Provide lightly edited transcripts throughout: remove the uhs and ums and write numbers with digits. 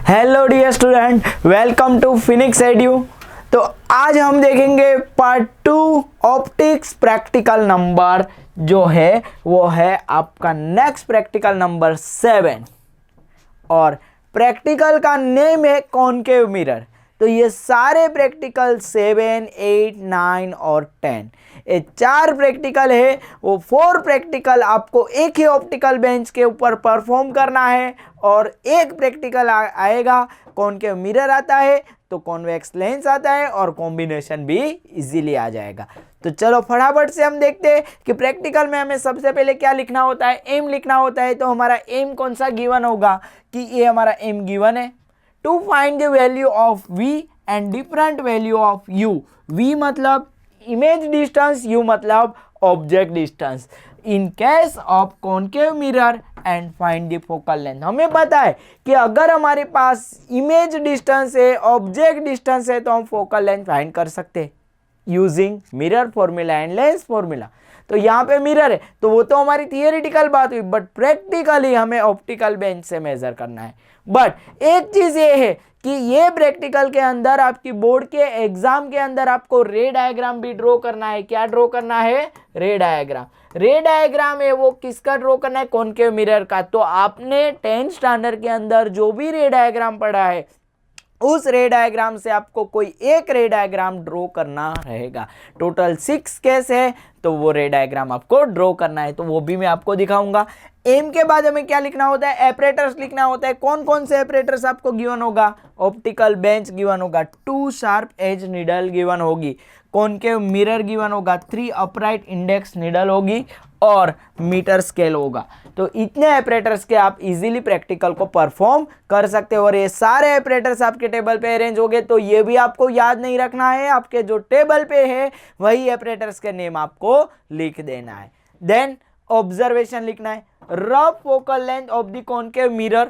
Hello dear student, welcome to Phoenix Edu. तो आज हम देखेंगे पार्ट 2 ऑप्टिक्स प्रैक्टिकल नंबर जो है वो है आपका नेक्स्ट प्रैक्टिकल नंबर 7 और प्रैक्टिकल का नेम है कॉनकेव मिरर। तो ये सारे प्रैक्टिकल 7, 8, 9 और 10 ये 4 प्रैक्टिकल है। वो 4 प्रैक्टिकल आपको एक ही ऑप्टिकल बेंच के ऊपर परफॉर्म करना है और एक प्रैक्टिकल आएगा कॉनकेव मिरर आता है तो कॉन्वेक्स लेंस आता है और कॉम्बिनेशन भी इजीली आ जाएगा। तो चलो फटाफट से हम देखते हैं कि प्रैक्टिकल में हमें सबसे पहले क्या लिखना होता है, एम लिखना होता है। तो हमारा एम कौन सा गिवन होगा कि ये हमारा एम गिवन है to find the value of v and different value of u। v मतलब इमेज डिस्टेंस, u मतलब object distance in case of concave mirror and find the focal length. हमें पता है कि अगर हमारे पास इमेज डिस्टेंस है, ऑब्जेक्ट डिस्टेंस है तो हम फोकल लेंथ फाइंड कर सकते हैं using mirror formula and lens formula. तो यहाँ पे मिरर है तो वो तो हमारी थियोरिटिकल बात हुई, बट प्रैक्टिकली हमें ऑप्टिकल बेंच से मेजर करना है। बट एक चीज ये है कि ये प्रैक्टिकल के अंदर आपकी बोर्ड के एग्जाम के अंदर आपको रे डायग्राम भी ड्रॉ करना है। क्या ड्रॉ करना है? रे डायग्राम। रे डायग्राम है वो किसका ड्रॉ करना है? कॉनकेव मिरर का। तो आपने 10th स्टैंडर्ड के अंदर जो भी रे डायग्राम पढ़ा है उस रे डायग्राम से आपको कोई एक रे डायग्राम ड्रॉ करना रहेगा। टोटल 6 केस है तो वो रे डायग्राम आपको ड्रॉ करना है, तो वो भी मैं आपको दिखाऊंगा। एम के बाद हमें क्या लिखना होता है? एपरेटर्स लिखना होता है। कौन कौन से एपरेटर्स आपको गिवन होगा? ऑप्टिकल बेंच गिवन होगा, 2 शार्प एज निडल गिवन होगी, कॉनकेव मिरर गिवन होगा, 3 अपराइट इंडेक्स निडल होगी और मीटर स्केल होगा। तो इतने ऑपरेटर्स के आप इजीली प्रैक्टिकल को परफॉर्म कर सकते हो और ये सारे ऑपरेटर्स आपके टेबल पे अरेंज हो गए। तो ये भी आपको याद नहीं रखना है, आपके जो टेबल पे है वही ऑपरेटर्स के नेम आपको लिख देना है। देन ऑब्जर्वेशन लिखना है, rough focal length of the concave mirror.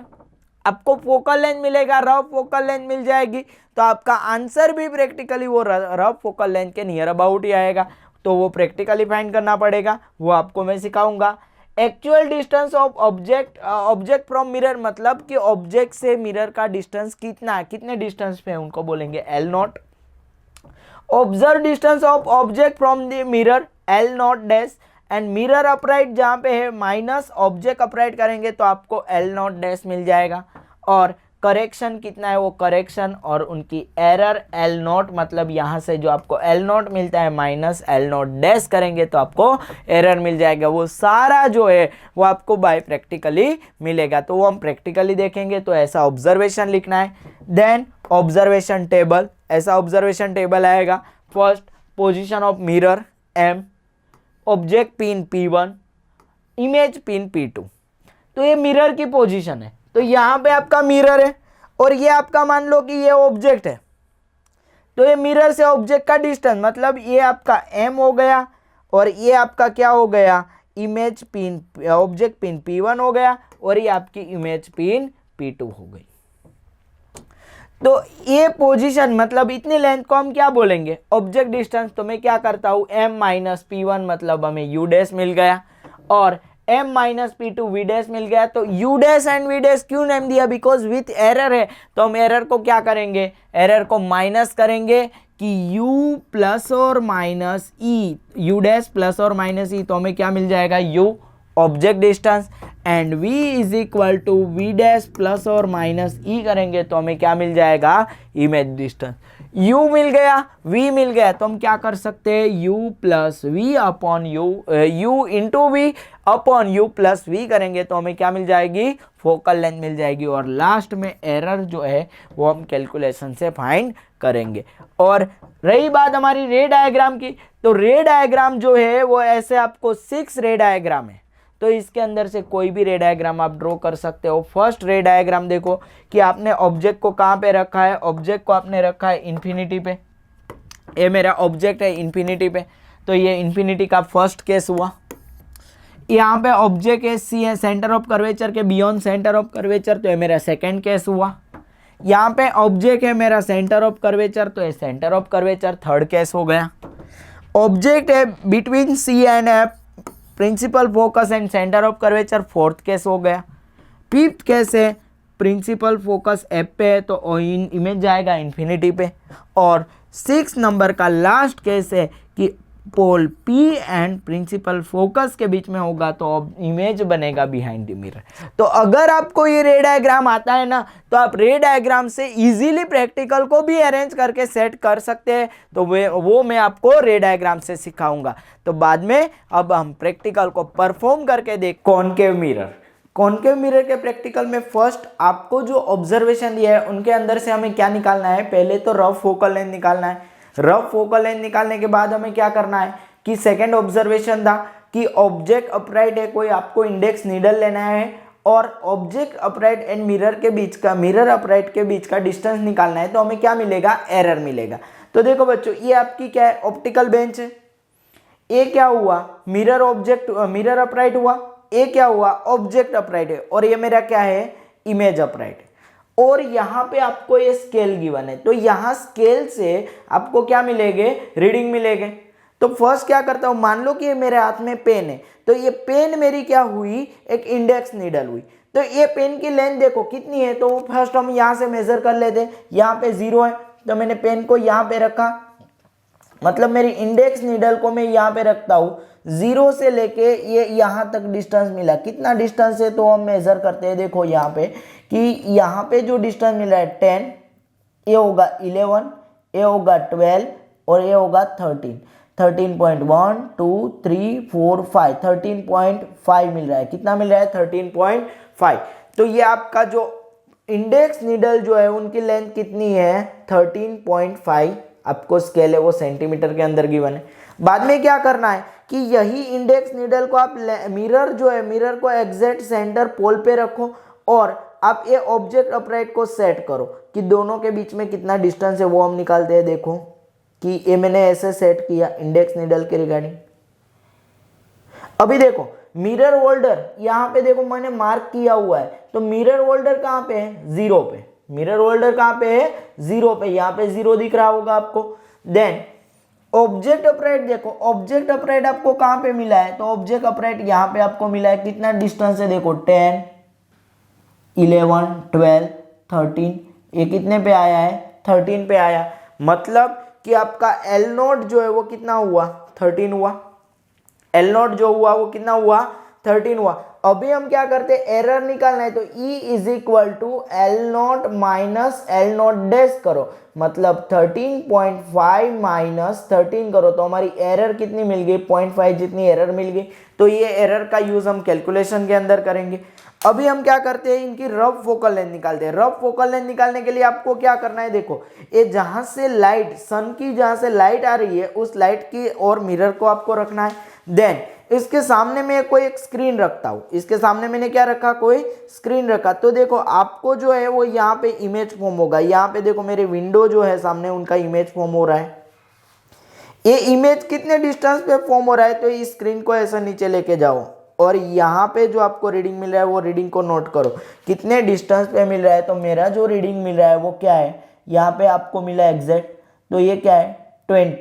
आपको फोकल लेंथ मिलेगा, रफ फोकल लेंथ मिल जाएगी तो आपका आंसर भी प्रैक्टिकली वो रफ फोकल लेंथ के नियर अबाउट ही आएगा। तो वो प्रैक्टिकली फाइंड करना पड़ेगा, वो आपको मैं सिखाऊंगा। Actual distance of object from mirror मतलब कि ऑब्जेक्ट से मिरर का डिस्टेंस कितना है, कितने डिस्टेंस पे है उनको बोलेंगे L0। Observe distance of object from the mirror L0 dash and mirror upright जहाँ पे है माइनस ऑब्जेक्ट अपराइट करेंगे तो आपको L0 डैश मिल जाएगा। और करेक्शन कितना है वो करेक्शन और उनकी एरर L0 मतलब यहाँ से जो आपको L0 मिलता है माइनस L0 डैश करेंगे तो आपको एरर मिल जाएगा। वो सारा जो है वो आपको बाय प्रैक्टिकली मिलेगा, तो वो हम प्रैक्टिकली देखेंगे। तो ऐसा ऑब्जर्वेशन लिखना है। देन ऑब्जर्वेशन टेबल, ऐसा ऑब्जर्वेशन टेबल आएगा। First position of mirror M, object pin P1, image pin P2। तो ये मिरर की पोजीशन है। तो यहाँ पे आपका मिरर है और ये आपका मान लो कि ये ऑब्जेक्ट है। तो ये मिरर से ऑब्जेक्ट का डिस्टेंस मतलब ये आपका M हो गया और ये आपका क्या हो गया? Image pin object pin P1 हो गया और ये आपकी इमेज पिन P2 हो गई। तो ये पोजीशन मतलब इतनी लेंथ को हम क्या बोलेंगे? Object distance. तो मैं क्या करता हूँ M माइनस P1 मतलब हमें U डैश मिल गया और M minus P2 V dash मिल गया। तो U dash and V dash क्यों नेम दिया? बिकॉज विथ एरर है तो हम एरर को क्या करेंगे? एरर को माइनस करेंगे कि U प्लस और minus E, U dash plus और माइनस E तो हमें क्या मिल जाएगा? U object distance and V is equal to V dash plus और माइनस E करेंगे तो हमें क्या मिल जाएगा? Image distance. U मिल गया, V मिल गया तो हम क्या कर सकते हैं? U plus V upon U into V upon U plus V करेंगे तो हमें क्या मिल जाएगी? फोकल लेंथ मिल जाएगी। और लास्ट में एरर जो है वो हम कैलकुलेशन से फाइंड करेंगे। और रही बात हमारी रे डायग्राम की, तो रे डायग्राम जो है वो ऐसे आपको 6 रे डायग्राम है। तो इसके अंदर से कोई भी रे डायग्राम आप ड्रॉ कर सकते हो। फर्स्ट रे डायग्राम देखो कि आपने ऑब्जेक्ट को कहाँ पे रखा है? ऑब्जेक्ट को आपने रखा है इन्फिनिटी पे। ये मेरा ऑब्जेक्ट है इन्फिनिटी पे, तो ये इन्फिनिटी का फर्स्ट केस हुआ। यहाँ पे ऑब्जेक्ट है C है सेंटर ऑफ कर्वेचर के बियॉन्ड सेंटर ऑफ कर्वेचर, तो ये मेरा सेकेंड केस हुआ। यहाँ पे ऑब्जेक्ट है मेरा सेंटर ऑफ कर्वेचर, तो ये centre of curvature third case हो गया। ऑब्जेक्ट है between C and F, principal focus and centre of curvature fourth case हो गया। फिफ्थ केस है प्रिंसिपल फोकस एफ पे है तो इमेज जाएगा इन्फिनिटी पे। और 6 नंबर का लास्ट केस है कि पोल P एंड प्रिंसिपल फोकस के बीच में होगा तो इमेज बनेगा बिहाइंड द मिरर। तो अगर आपको ये रे डायग्राम आता है ना तो आप रे डायग्राम से इजीली प्रैक्टिकल को भी अरेंज करके सेट कर सकते हैं। तो वो मैं आपको रे डायग्राम से सिखाऊंगा। तो बाद में अब हम प्रैक्टिकल को परफॉर्म करके देख। कॉनकेव मिरर के प्रैक्टिकल में फर्स्ट आपको जो ऑब्जर्वेशन दिया है उनके अंदर से हमें क्या निकालना है, पहले तो रफ फोकल लेंथ निकालना है। रफ फोकल लेंथ निकालने के बाद हमें क्या करना है कि सेकंड ऑब्जर्वेशन था कि ऑब्जेक्ट अपराइट है, कोई आपको इंडेक्स नीडल लेना है और ऑब्जेक्ट अपराइट एंड मिरर के बीच का, मिरर अपराइट के बीच का डिस्टेंस निकालना है। तो हमें क्या मिलेगा, एरर मिलेगा। तो देखो बच्चों, ये आपकी क्या है, ऑप्टिकल बेंच है। ए क्या हुआ, मिरर अपराइट हुआ। ए क्या हुआ, ऑब्जेक्ट अपराइट है। और ये मेरा क्या है, इमेज अपराइट है। और यहाँ पे आपको ये स्केल गिवन है, तो यहाँ स्केल से आपको क्या मिलेंगे, रीडिंग मिलेंगे। तो फर्स्ट क्या करता हूँ, मान लो कि ये मेरे हाथ में पेन है, तो ये पेन मेरी क्या हुई, एक इंडेक्स नीडल हुई। तो ये पेन की लेंथ देखो कितनी है, तो फर्स्ट हम यहाँ से मेजर कर लेते हैं। यहाँ पे 0 है तो मैंने पेन को यहाँ पे रखा, मतलब मेरी इंडेक्स नीडल को मैं यहाँ पे रखता हूँ। 0 से लेके ये यहाँ तक डिस्टेंस मिला, कितना डिस्टेंस है तो हम मेजर करते हैं। देखो यहाँ पे कि यहाँ पे जो डिस्टेंस मिला है 10, ये होगा 11, ये होगा 12 और ये होगा 13। 13.1 2 3 4 5 13.5 मिल रहा है। कितना मिल रहा है, 13.5। तो ये आपका जो इंडेक्स नीडल जो है उनकी लेंथ कितनी है, 13.5। आपको स्केल है वो सेंटीमीटर के अंदर गिवन है। बाद में क्या करना है कि यही इंडेक्स नीडल को आप मिरर जो है, मिरर को एग्जैक्ट सेंटर पोल पे रखो और आप ये ऑब्जेक्ट अपराइट को सेट करो कि दोनों के बीच में कितना डिस्टेंस है वो हम निकालते हैं। देखो कि ये मैंने ऐसे सेट किया इंडेक्स नीडल के रिगार्डिंग। अभी देखो मिरर होल्डर, यहाँ पे देखो मैंने मार्क किया हुआ है, तो मिरर होल्डर कहाँ पे है, 0 पे। मिरर होल्डर कहाँ पे है, 0 पे। यहाँ पे 0 दिख रहा होगा आपको। देन ऑब्जेक्ट अपराइट देखो, ऑब्जेक्ट अपराइट आपको कहाँ पे मिला है, तो ऑब्जेक्ट अपराइट यहाँ पे आपको मिला है। कितना डिस्टेंस है देखो, 10 11 12 13। ये कितने पे आया है, 13 पे आया। मतलब कि आपका एल नोट जो है वो कितना हुआ, 13 हुआ। एल नोट जो हुआ वो कितना हुआ, 13 हुआ। अभी हम क्या करते हैं, एरर निकालना है, तो E is equal to L nought minus L nought dash करो, मतलब 13.5 माइनस 13 करो तो हमारी एरर कितनी मिल गई, 0.5 जितनी एरर मिल गई। तो ये एरर का यूज हम कैलकुलेशन के अंदर करेंगे। अभी हम क्या करते हैं, इनकी रफ फोकल लेंथ निकालते हैं। रफ फोकल लेंथ निकालने के लिए आपको क्या करना है, देखो ये जहां से लाइट, सन की जहां से लाइट आ रही है उस लाइट की और मिरर को आपको रखना है। देन इसके सामने में कोई एक स्क्रीन रखता हूं, इसके सामने मैंने क्या रखा, कोई स्क्रीन रखा। तो देखो आपको जो है वो यहाँ पे इमेज फॉर्म होगा। यहाँ पे देखो मेरे विंडो जो है सामने, उनका इमेज फॉर्म हो रहा है। ये इमेज कितने डिस्टेंस पे फॉर्म हो रहा है, तो इस स्क्रीन को ऐसा नीचे लेके जाओ और यहाँ पे जो आपको रीडिंग मिल रहा है वो रीडिंग को नोट करो, कितने डिस्टेंस पे मिल रहा है। तो मेरा जो रीडिंग मिल रहा है वो क्या है, यहाँ पे आपको मिला एग्जैक्ट, तो ये क्या है 20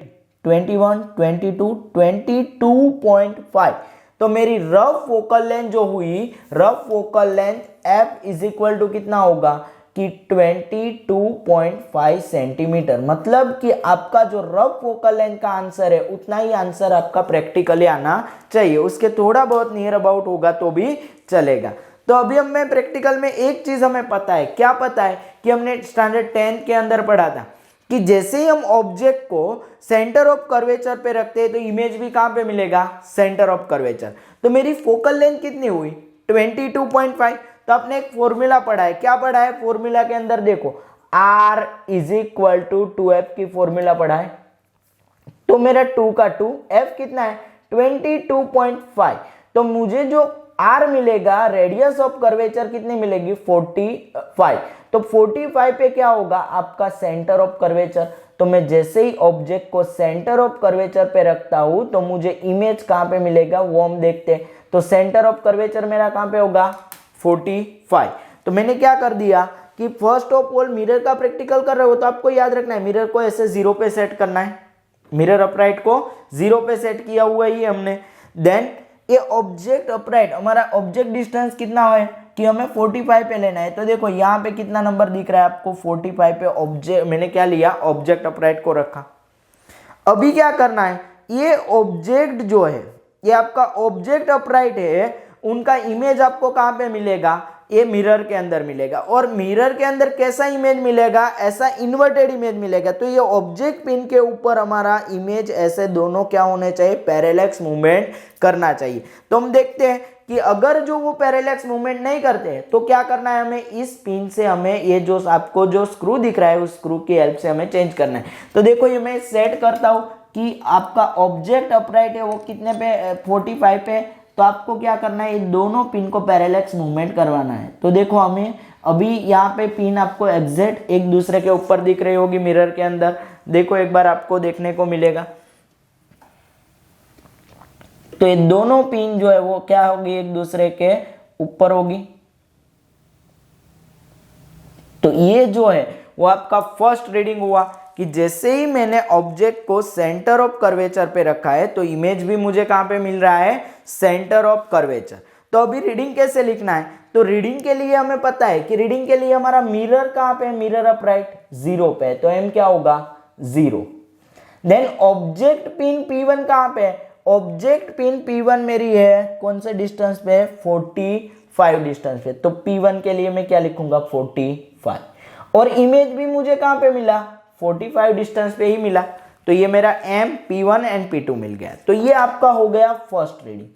21 22 22.5। तो मेरी रफ फोकल लेंथ जो हुई, rough focal length F is equal to कितना होगा कि 22.5 सेंटीमीटर। मतलब कि आपका जो रफ फोकल लेंथ का आंसर है उतना ही आंसर आपका प्रैक्टिकली आना चाहिए, उसके थोड़ा बहुत नियर अबाउट होगा तो भी चलेगा। तो अभी हमें प्रैक्टिकल में एक चीज हमें पता है, क्या पता है कि हमने स्टैंडर्ड 10 के अंदर पढ़ा था कि जैसे ही हम ऑब्जेक्ट को सेंटर ऑफ कर्वेचर पे रखते हैं तो इमेज भी कहां पे मिलेगा, सेंटर ऑफ कर्वेचर। तो मेरी फोकल लेंथ कितनी हुई 22.5। तो आपने एक फॉर्मूला पढ़ा है, क्या पढ़ा है, फॉर्मूला के अंदर देखो R is equal to 2F की फॉर्मूला पढ़ा है। तो मेरा 2 का 2, F कितना है 22.5। तो मुझे जो R मिलेगा, रेडियस ऑफ कर्वेचर कितनी मिलेगी 45। तो 45 पे क्या होगा आपका सेंटर ऑफ कर्वेचर। तो मैं जैसे ही ऑब्जेक्ट को सेंटर ऑफ कर्वेचर पे रखता हूं तो मुझे इमेज कहां पे मिलेगा वो हम देखते हैं। तो सेंटर ऑफ कर्वेचर मेरा कहां पे होगा 45। तो मैंने क्या कर दिया कि फर्स्ट ऑफ ऑल मिरर का प्रैक्टिकल कर रहे हो तो आपको याद रखना है मिरर को ऐसे 0 पे सेट करना है। मिरर अपराइट को 0 पे सेट किया हुआ ही हमने। देन ये ऑब्जेक्ट अपराइट, हमारा ऑब्जेक्ट डिस्टेंस कितना है कि हमें 45 पे लेना है। तो देखो यहाँ पे कितना नंबर दिख रहा है आपको, 45 पे ऑब्जेक्ट मैंने क्या लिया, ऑब्जेक्ट अपराइट को रखा। अभी क्या करना है, ये ऑब्जेक्ट जो है, ये आपका ऑब्जेक्ट अपराइट है, उनका इमेज आपको कहाँ पे मिलेगा, ये मिरर के अंदर मिलेगा। और मिरर के अंदर कैसा इमेज मिलेगा, ऐसा इन्वर्टेड इमेज मिलेगा। तो ये ऑब्जेक्ट पिन के ऊपर हमारा इमेज ऐसे दोनों क्या होने चाहिए, पैरेलैक्स मूवमेंट करना चाहिए। तो हम देखते हैं कि अगर जो वो पैरेलैक्स मूवमेंट नहीं करते तो क्या करना है, हमें इस पिन से हमें ये जो आपको जो स्क्रू दिख रहा है उस स्क्रू की हेल्प से हमें चेंज करना है। तो देखो ये मैं सेट करता हूँ कि आपका ऑब्जेक्ट अपराइट है वो कितने पे, 45 पे। तो आपको क्या करना है, ये दोनों पिन को पैरेलैक्स मूवमेंट करवाना है। तो देखो हमें अभी यहाँ पे पिन आपको एग्जैक्ट एक दूसरे के ऊपर दिख रही होगी मिरर के अंदर, देखो एक बार आपको देखने को मिलेगा। तो ये दोनों पिन जो है वो क्या होगी, एक दूसरे के ऊपर होगी। तो ये जो है वो आपका फर्स्ट रीडिंग हुआ कि जैसे ही मैंने ऑब्जेक्ट को सेंटर ऑफ कर्वेचर पे रखा है तो इमेज भी मुझे कहां पे मिल रहा है, सेंटर ऑफ कर्वेचर। तो अभी रीडिंग कैसे लिखना है, तो रीडिंग के लिए हमें पता है कि रीडिंग के लिए हमारा मिरर कहां पे है, मिरर अपराइट 0 पे, तो एम क्या होगा 0। देन ऑब्जेक्ट पिन P1 कहां पे है, ऑब्जेक्ट पिन P1 मेरी है कौन से डिस्टेंस पे, 45 डिस्टेंस पे। तो P1 के लिए मैं क्या लिखूंगा, 45। और इमेज भी मुझे कहां पे मिला, 45 डिस्टेंस पे ही मिला। तो ये मेरा M P1 एंड P2 मिल गया। तो ये आपका हो गया फर्स्ट रीडिंग।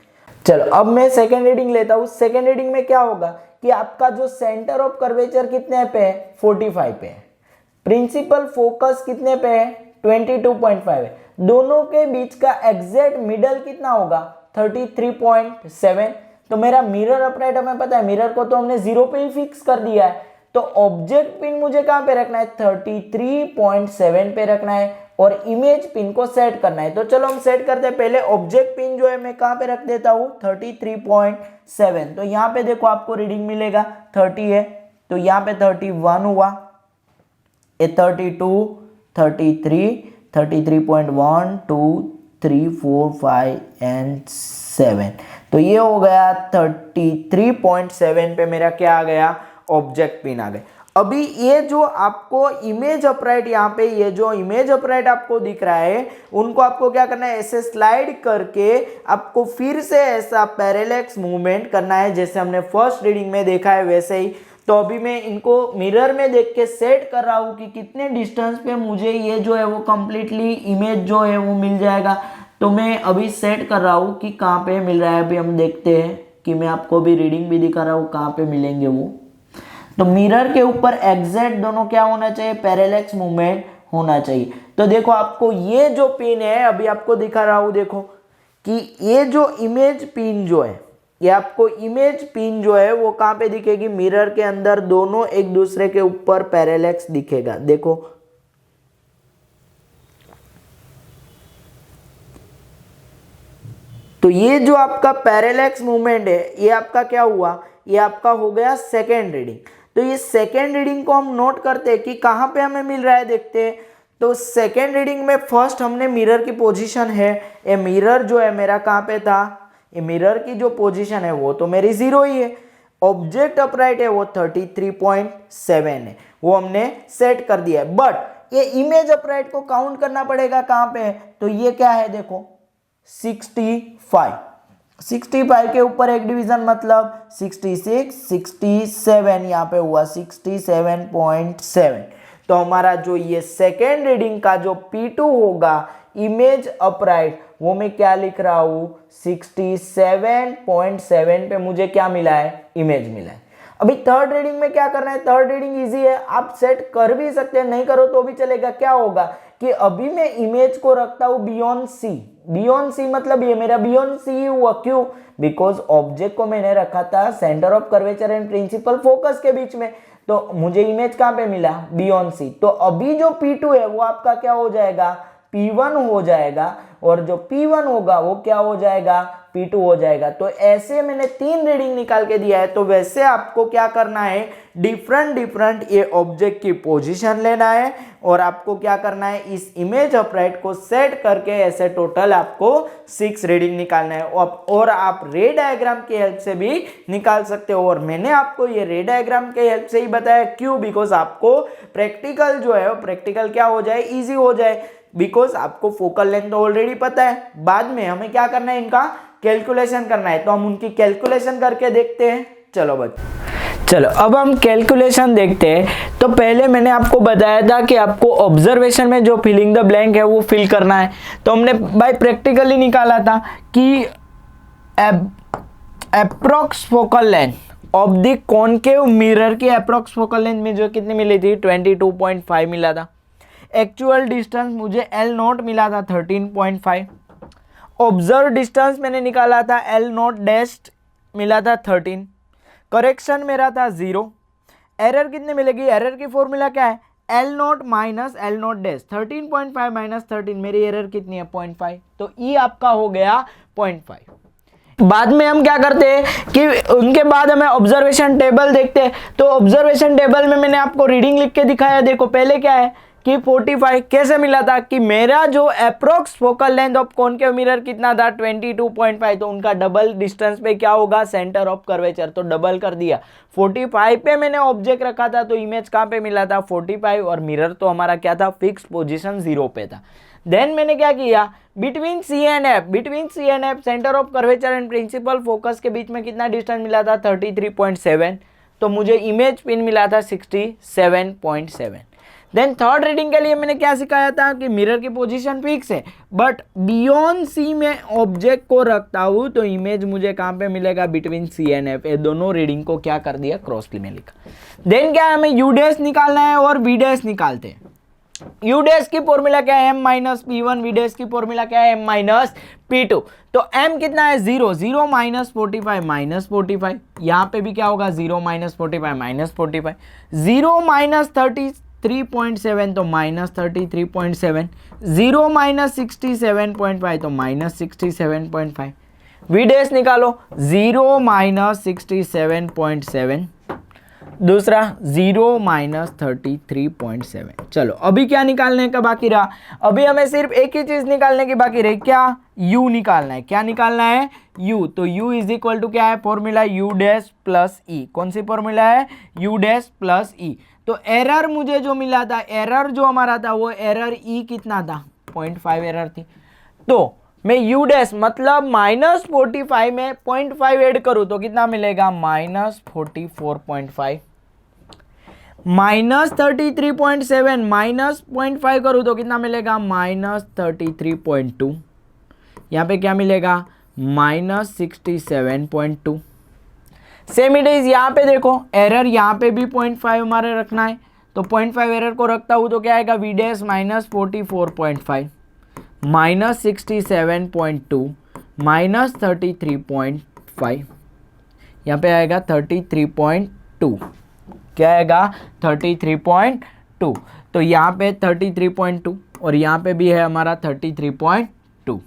चलो अब मैं सेकेंड रीडिंग लेता हूं। सेकेंड रीडिंग में क्या होगा कि आपका जो सेंटर ऑफ कर्वेचर कितने पे है, 45 पे है। प्रिंसिपल फोकस कितने पे है, 22.5 है। दोनों के बीच का एग्जैक्ट मिडल कितना होगा, 33.7। तो मेरा मिरर अपराइट हमें पता है, मिरर को तो हमने 0 पे ही फिक्स कर दिया है। तो ऑब्जेक्ट पिन मुझे कहां पे रखना है, 33.7 पे रखना है और इमेज पिन को सेट करना है। तो चलो हम सेट करते हैं। पहले ऑब्जेक्ट पिन जो है मैं कहां पे रख देता हूं, 33.7। तो यहां पे देखो आपको रीडिंग मिलेगा 30 है, तो यहां पे 31 हुआ, ये 32, 33, 33.1 2 3 4 5 एंड 7। तो ये हो गया 33.7 पे मेरा क्या आ गया, ऑब्जेक्ट पिन आ गए। अभी ये जो आपको इमेज अपराइट, यहाँ पे ये जो इमेज अपराइट आपको दिख रहा है, उनको आपको क्या करना है, ऐसे स्लाइड करके आपको फिर से ऐसा पैरेलैक्स मूवमेंट करना है जैसे हमने फर्स्ट रीडिंग में देखा है वैसे ही। तो अभी मैं इनको मिरर में देख के सेट कर रहा हूँ कि कितने डिस्टेंस पे मुझे ये जो है वो कंप्लीटली इमेज जो है वो मिल जाएगा। तो मैं अभी सेट कर रहा हूँ कि कहाँ पे मिल रहा है। अभी हम देखते हैं कि मैं आपको भी रीडिंग भी दिखा रहा हूँ कहाँ पे मिलेंगे वो। तो मिरर के ऊपर एग्जैक्ट दोनों क्या होना चाहिए, पैरेलैक्स मूवमेंट होना चाहिए। तो देखो आपको ये जो पिन है, अभी आपको दिखा रहा हूं, देखो कि ये जो इमेज पिन जो है, ये आपको इमेज पिन जो है वो कहां पे दिखेगी, मिरर के अंदर दोनों एक दूसरे के ऊपर पैरेलैक्स दिखेगा। देखो तो ये जो आपका पैरेलैक्स मूवमेंट है ये आपका क्या हुआ, ये आपका हो गया सेकेंड रीडिंग। तो ये सेकेंड रीडिंग को हम नोट करते हैं कि कहां पे हमें मिल रहा है, देखते हैं। तो सेकेंड रीडिंग में फर्स्ट हमने मिरर की पोजीशन है, ये मिरर जो है मेरा कहां पे था, ये मिरर की जो पोजीशन है वो तो मेरी 0 ही है। ऑब्जेक्ट अपराइट है वो 33.7 है, वो हमने सेट कर दिया है। बट ये इमेज अपराइट को काउंट करना पड़ेगा कहां पे, तो ये क्या है देखो 65 के ऊपर एक डिवीजन मतलब 66, 67 यहाँ पे हुआ 67.7। तो हमारा जो ये सेकेंड रीडिंग का जो P2 होगा इमेज अपराइट, वो मैं क्या लिख रहा हूं 67.7 पे मुझे क्या मिला है, इमेज मिला है। अभी थर्ड रीडिंग में क्या करना है, थर्ड रीडिंग इजी है, आप सेट कर भी सकते हैं, नहीं करो तो भी चलेगा। क्या होगा कि अभी मैं इमेज को रखता हूं बियॉन्ड सी। बियॉन्ड सी मतलब ये मेरा बियॉन्ड सी हुआ, क्यों, बिकॉज ऑब्जेक्ट को मैंने रखा था centre of curvature and principal focus के बीच में, तो मुझे इमेज कहां पे मिला, बियॉन्ड सी। तो अभी जो P2 है वो आपका क्या हो जाएगा P1 हो जाएगा और जो P1 होगा वो क्या हो जाएगा, P2 हो जाएगा। तो ऐसे मैंने 3 रीडिंग निकाल के दिया है। तो वैसे आपको क्या करना है, डिफरेंट ये ऑब्जेक्ट की पोजीशन लेना है और आपको क्या करना है, इस इमेज अपराइट को सेट करके ऐसे टोटल आपको 6 रीडिंग निकालना है। और आप रे डायग्राम की हेल्प से भी निकाल सकते हो। और मैंने आपको ये रे डायग्राम की हेल्प से ही बताया, क्यों, बिकॉज आपको प्रैक्टिकल जो है वो प्रैक्टिकल क्या हो जाए, ईजी हो जाए, बिकॉज आपको फोकल लेंथ ऑलरेडी पता है। बाद में हमें क्या करना है, इनका कैलकुलेशन करना है। तो हम उनकी कैलकुलेशन करके देखते हैं। चलो बच्चों, चलो अब हम कैलकुलेशन देखते हैं। तो पहले मैंने आपको बताया था कि आपको ऑब्जर्वेशन में जो फिलिंग द ब्लैंक है वो फिल करना है। तो हमने बाय प्रैक्टिकली निकाला था कि approx focal length of the concave mirror की अप्रॉक्स फोकल लेंथ में जो कितनी मिली थी, 22.5 मिला था। एक्चुअल डिस्टेंस मुझे एल नॉट मिला था 13.5। ऑब्जर्व डिस्टेंस मैंने निकाला था, एल नॉट डैश मिला था 13। करेक्शन मेरा था 0। एरर कितने मिलेगी, एरर की फॉर्मूला क्या है, L not minus L not dash, 13.5 minus 13, मेरी एरर कितनी है 0.5। तो ई आपका हो गया 0.5। बाद में हम क्या करते हैं कि उनके बाद हमें ऑब्जर्वेशन टेबल देखते हैं। तो ऑब्जर्वेशन टेबल में मैंने आपको रीडिंग लिख के दिखाया। देखो पहले क्या है कि 45 कैसे मिला था कि मेरा जो approx focal length of concave mirror कितना था, 22.5। तो उनका डबल डिस्टेंस पे क्या होगा, सेंटर ऑफ कर्वेचर, तो डबल कर दिया। 45 पे मैंने ऑब्जेक्ट रखा था, तो इमेज कहाँ पे मिला था, 45, और मिरर तो हमारा क्या था, फिक्स पोजीशन 0 पे था। देन मैंने क्या किया, between C and F centre of curvature and principal focus के बीच में कितना डिस्टेंस मिला था, 33.7। तो मुझे इमेज पिन मिला था 67.7। देन थर्ड रीडिंग के लिए मैंने क्या सिखाया था कि मिरर की पोजीशन फिक्स है, बट बियॉन्ड सी में ऑब्जेक्ट को रखता हूँ तो इमेज मुझे कहाँ पे मिलेगा, बिटवीन सी एंड एफ। ये दोनों रीडिंग को क्या कर दिया, क्रॉसली में लिखा। देन क्या है, हमें यू डैश निकालना है और वी डैश निकालते हैं। यू डैश की फॉर्मूला क्या है, m minus P1। V dash की फॉर्मूला क्या है, m माइनस P2। तो m कितना है, 0 माइनस 45 माइनस 45। यहाँ पे भी क्या होगा, 0 माइनस 45 माइनस 45। 0 माइनस 33.7 तो माइनस 33.7। 0 माइनस 67.5 तो माइनस 67.5। वी डैश निकालो, 0 माइनस 67.7, दूसरा 0 माइनस 33.7। चलो अभी क्या निकालने का बाकी रहा, अभी हमें सिर्फ एक ही चीज निकालने की बाकी रही, क्या, u निकालना है। क्या निकालना है, u। तो u इज इक्वल टू क्या है, फॉर्मूला u डैश प्लस ई। कौन सी फॉर्मूला है, u डैश प्लस ई। तो एरर मुझे जो मिला था, एरर जो हमारा था वो एरर ई कितना था, 0.5 एरर थी। तो मैं u डैश मतलब माइनस 45 में 0.5 ऐड करूं तो कितना मिलेगा, माइनस 44.5। माइनस 33.7 माइनस 0.5 करूं तो कितना मिलेगा, माइनस 33.2। यहाँ पे क्या मिलेगा, माइनस 67.2। सेम इट इज यहाँ पे देखो, एरर यहाँ पे भी 0.5 हमारे रखना है। तो 0.5 एरर को रखता हूँ तो क्या आएगा, V dash minus 44.5 minus 67.2 minus 33.5। यहाँ पे आएगा 33.2। क्या आएगा, 33.2। तो यहाँ पे 33.2 और यहाँ पे भी है हमारा 33.2।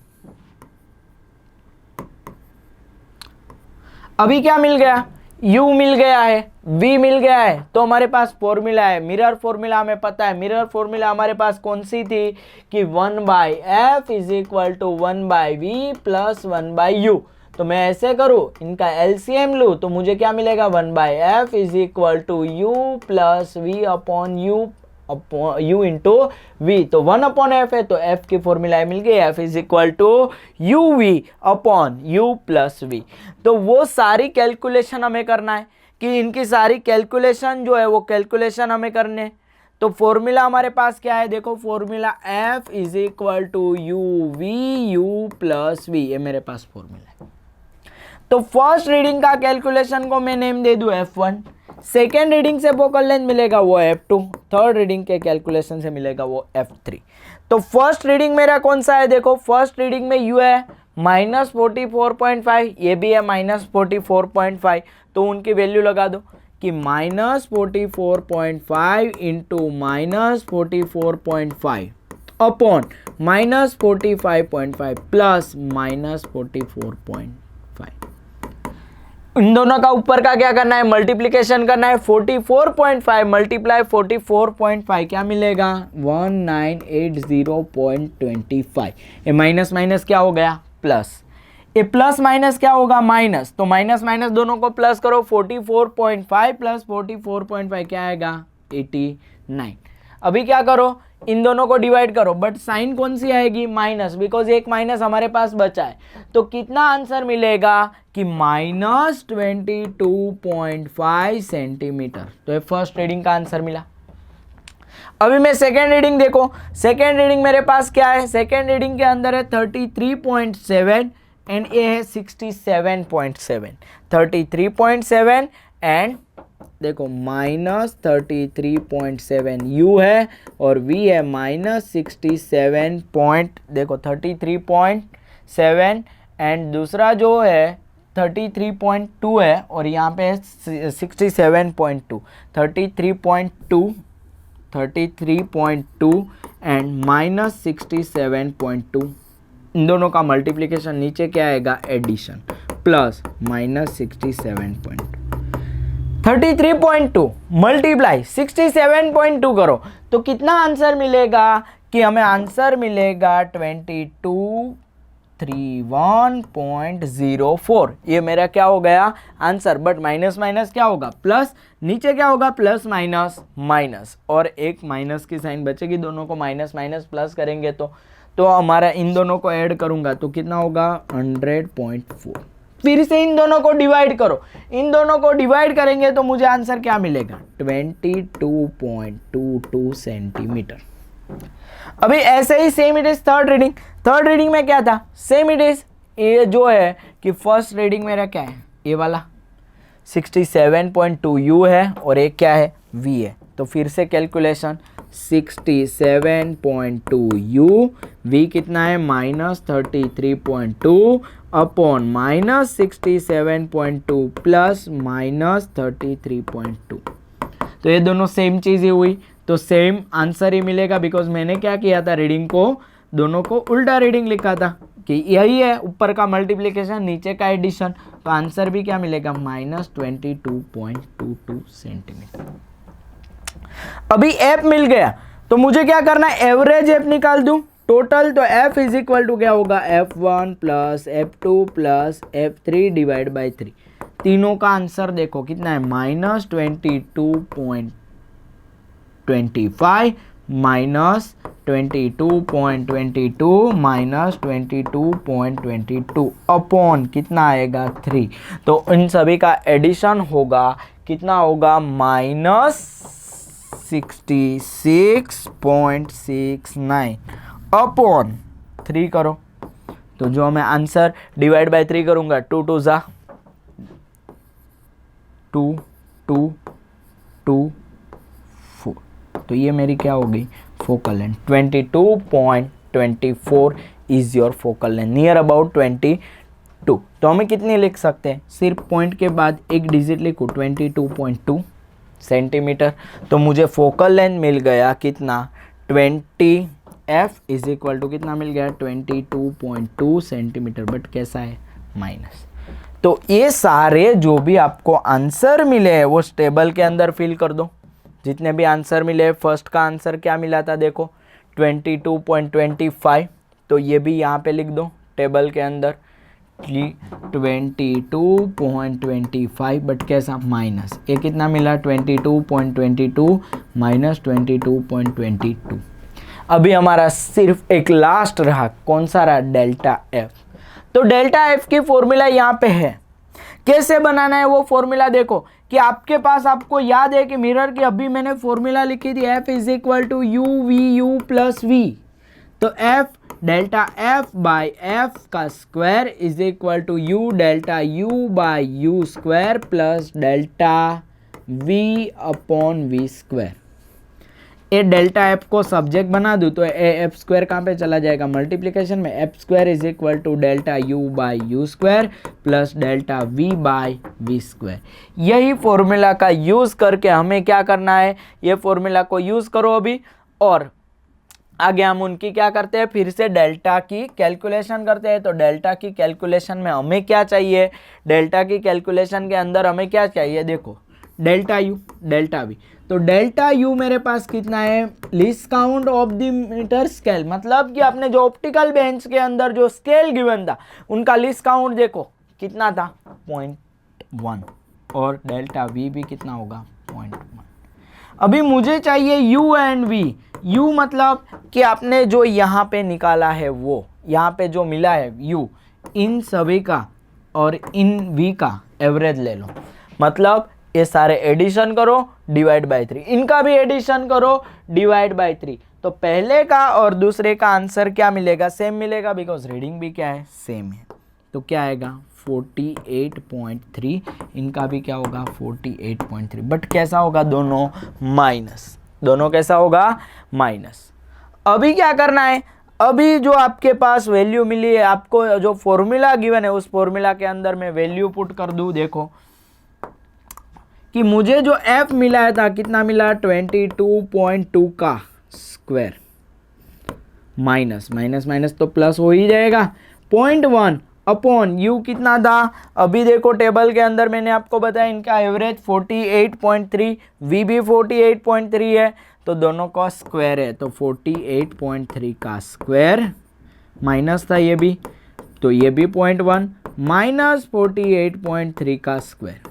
अभी क्या मिल गया, u मिल गया है, v मिल गया है। तो हमारे पास फॉर्मूला है, मिरर फॉर्मूला हमें पता है। मिरर फॉर्मूला हमारे पास कौन सी थी कि 1/f is equal to 1/v plus 1/u। तो मैं ऐसे करूं, इनका एलसीएम लूं तो मुझे क्या मिलेगा, 1/f is equal to u plus v upon u into v। तो 1/f है तो f की फॉर्मूला मिल गई, f is equal to uv upon u plus v। तो वो सारी कैलकुलेशन हमें करना है कि इनकी सारी कैलकुलेशन जो है वो कैलकुलेशन हमें करने हैं। तो फॉर्मूला हमारे पास क्या है, देखो formula f is equal to uv u plus v, ये मेरे पास फॉर्मूला है। तो फर्स्ट रीडिंग का कैलकुलेशन को मैं नेम दे दूं f1, सेकेंड रीडिंग से फोकल लेंथ मिलेगा वो f2, थर्ड रीडिंग के कैलकुलेशन से मिलेगा वो f3। तो फर्स्ट रीडिंग मेरा कौन सा है, देखो फर्स्ट रीडिंग में u है माइनस 44.5, ये भी है माइनस 44.5। तो उनकी वैल्यू लगा दो कि minus 44.5 into minus 44.5 upon -45.5 plus -44.5। इन दोनों का ऊपर का क्या करना है, मल्टीप्लीकेशन करना है। 44.5 मल्टीप्लाई 44.5 क्या मिलेगा, 1980.25। ये माइनस माइनस क्या हो गया, प्लस। ये प्लस माइनस क्या होगा, माइनस। तो माइनस माइनस दोनों को प्लस करो, 44.5 प्लस 44.5 क्या आएगा, 89। अभी क्या करो, इन दोनों को डिवाइड करो, बट साइन कौन सी आएगी, माइनस, बिकॉज एक माइनस हमारे पास बचा है। तो कितना आंसर मिलेगा कि -22.5 सेंटीमीटर। तो ये फर्स्ट रीडिंग का आंसर मिला। अभी मैं सेकेंड रीडिंग देखो, सेकेंड रीडिंग मेरे पास क्या है, सेकेंड रीडिंग के अंदर है 33.7 एंड ये है 67.7। 33.7 एंड देखो -33.7 u है और v है -67 पॉइंट, देखो 33.7 एंड दूसरा जो है 33.2 है और यहाँ पे 67.2। 33.2 एंड -67.2, इन दोनों का मल्टीप्लिकेशन, नीचे क्या आएगा, एडिशन, प्लस -67.2। 33.2 मल्टीप्लाई 67.2 करो तो कितना आंसर मिलेगा, कि हमें आंसर मिलेगा 2231.04। ये मेरा क्या हो गया आंसर, बट माइनस माइनस क्या होगा, प्लस, नीचे क्या होगा, प्लस माइनस माइनस, और एक माइनस की साइन बचेगी, दोनों को माइनस माइनस प्लस करेंगे तो हमारा इन दोनों को ऐड करूंगा तो कितना होगा, 100.4। फिर से इन दोनों को डिवाइड करो, इन दोनों को डिवाइड करेंगे तो मुझे आंसर क्या मिलेगा, 22.22 सेंटीमीटर। अभी ऐसे ही same it is third reading. Third reading में क्या था, सेम इट इज, ये जो है कि फर्स्ट रीडिंग मेरा क्या है, ये वाला 67.2 u है और एक क्या है, v है। तो फिर से कैलकुलेशन, 67.2 u, v कितना है, -33.2 अपॉन -67.2 प्लस -33.2। तो ये दोनों सेम चीज़ ही हुई, तो सेम आंसर ही मिलेगा, बिकॉज मैंने क्या किया था, रीडिंग को दोनों को उल्टा रीडिंग लिखा था कि यही है, ऊपर का मल्टीप्लिकेशन नीचे का एडिशन। तो आंसर भी क्या मिलेगा, -22.22 सेंटीमीटर। अभी एफ मिल गया तो मुझे क्या करना है, एवरेज एफ निकाल दूं, टोटल। तो एफ इज इक्वल टू क्या होगा, F1 plus F2 plus F3 divide by 3। तीनों का आंसर देखो कितना है, -22.25 -22.22 -22.22 अपॉन कितना आएगा, 3। तो इन सभी का एडिशन होगा, कितना होगा, -66.69 अपॉन 3 करो। तो जो मैं आंसर डिवाइड बाय 3 करूंगा, 2 2 जा 2 2 2 4। तो ये मेरी क्या हो गई, focal length 22.24 is your focal length, near about 22। तो हमें कितनी लिख सकते हैं, सिर्फ पॉइंट के बाद एक डिजिट लिखूँ, 22.2 सेंटीमीटर। तो मुझे फोकल लेंथ मिल गया कितना, 20 एफ इज इक्वल टू कितना मिल गया, 22.2 सेंटीमीटर, बट कैसा है, माइनस। तो ये सारे जो भी आपको आंसर मिले हैं वो टेबल के अंदर फिल कर दो, जितने भी आंसर मिले। फर्स्ट का आंसर क्या मिला था, देखो 22.25, तो ये भी यहाँ पे लिख दो टेबल के अंदर, 22.25, बट कैसा, माइनस। ये कितना मिला, 22.22 माइनस 22.22। अभी हमारा सिर्फ एक लास्ट रहा, कौन सा रहा, डेल्टा एफ। तो डेल्टा एफ की फॉर्मूला यहाँ पे है, कैसे बनाना है वो फॉर्मूला देखो, कि आपके पास, आपको याद है कि मिरर की अभी मैंने फॉर्मूला लिखी थी, F is equal to U V U plus V. तो F delta F by F का square is equal to U delta U by U square plus delta V upon V square. ए delta F को subject बना दूँ तो A F square कहाँ पे चला जाएगा, मल्टीप्लिकेशन में, F square is equal to delta U by U square plus delta V by V square. यही फॉर्मूला का यूज़ करके हमें क्या करना है, ये फॉर्मूला को यूज़ करो अभी, और आगे हम उनकी क्या करते हैं, फिर से डेल्टा की कैलकुलेशन करते हैं। तो डेल्टा की कैलकुलेशन में हमें क्या चाहिए, डेल्टा की कैलकुलेशन के अंदर हमें क्या चाहिए, देखो डेल्टा यू डेल्टा वी। तो डेल्टा यू मेरे पास कितना है, least count of the metre scale, मतलब कि आपने जो ऑप्टिकल बेंच के अंदर जो स्केल गिवन था उनका लीस्ट काउंट देखो कितना था 0.1, और डेल्टा वी भी कितना होगा 0.1। अभी मुझे चाहिए u एंड v। u मतलब कि आपने जो यहाँ पे निकाला है वो यहाँ पे जो मिला है u, इन सभी का और इन v का एवरेज ले लो, मतलब ये सारे एडिशन करो डिवाइड बाय 3, इनका भी एडिशन करो डिवाइड बाय 3। तो पहले का और दूसरे का आंसर क्या मिलेगा, सेम मिलेगा, बिकॉज रीडिंग भी क्या है, सेम है। तो क्या आएगा 48.3, इनका भी क्या होगा 48.3, बट कैसा होगा, दोनों माइनस, दोनों कैसा होगा माइनस। अभी क्या करना है, अभी जो आपके पास वैल्यू मिली है, आपको जो फॉर्मूला गिवन है उस फॉर्मूला के अंदर मैं वैल्यू पुट कर दूं। देखो कि मुझे जो f मिला था कितना मिला 22.2 का स्क्वायर, माइनस माइनस माइनस तो प्लस हो ही जाएगा, 0.1 अपॉन यू कितना था, अभी देखो टेबल के अंदर मैंने आपको बताया इनका एवरेज 48.3, वी भी 48.3 है, तो दोनों का स्क्वायर है, तो 48.3 का स्क्वायर माइनस था ये भी, तो ये भी 0.1 माइनस 48.3 का स्क्वायर,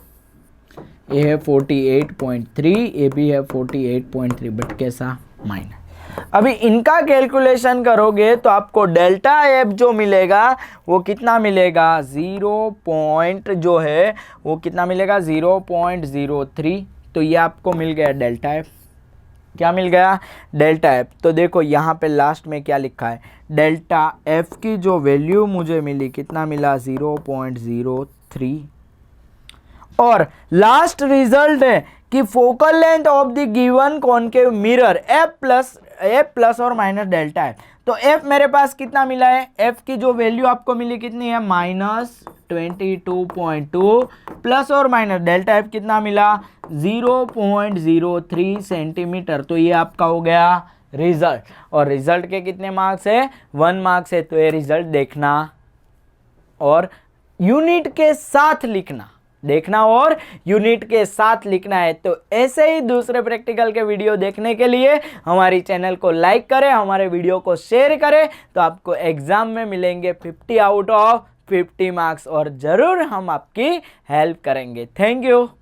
ये है 48.3, ये भी है 48.3, बट कैसा माइनस। अभी इनका कैलकुलेशन करोगे तो आपको डेल्टा एफ जो मिलेगा वो कितना मिलेगा, 0 पॉइंट जो है वो कितना मिलेगा 0.03। तो ये आपको मिल गया डेल्टा एफ, क्या मिल गया डेल्टा एफ। तो देखो यहाँ पे लास्ट में क्या लिखा है, डेल्टा एफ की जो वैल्यू मुझे मिली कितना मिला 0.03, और लास्ट रिजल्ट है कि focal length of the given concave mirror F plus और माइनस डेल्टा है। तो एफ मेरे पास कितना मिला है, एफ की जो वैल्यू आपको मिली कितनी है -22.2, प्लस और माइनस डेल्टा एफ कितना मिला 0.03 सेंटीमीटर। तो ये आपका हो गया रिजल्ट, और रिजल्ट के कितने मार्क्स है 1 मार्क्स है। तो ये रिजल्ट देखना और यूनिट के साथ लिखना, देखना और यूनिट के साथ लिखना है। तो ऐसे ही दूसरे प्रैक्टिकल के वीडियो देखने के लिए हमारी चैनल को लाइक करें, हमारे वीडियो को शेयर करें, तो आपको एग्जाम में मिलेंगे 50 आउट ऑफ 50 मार्क्स, और ज़रूर हम आपकी हेल्प करेंगे। Thank you.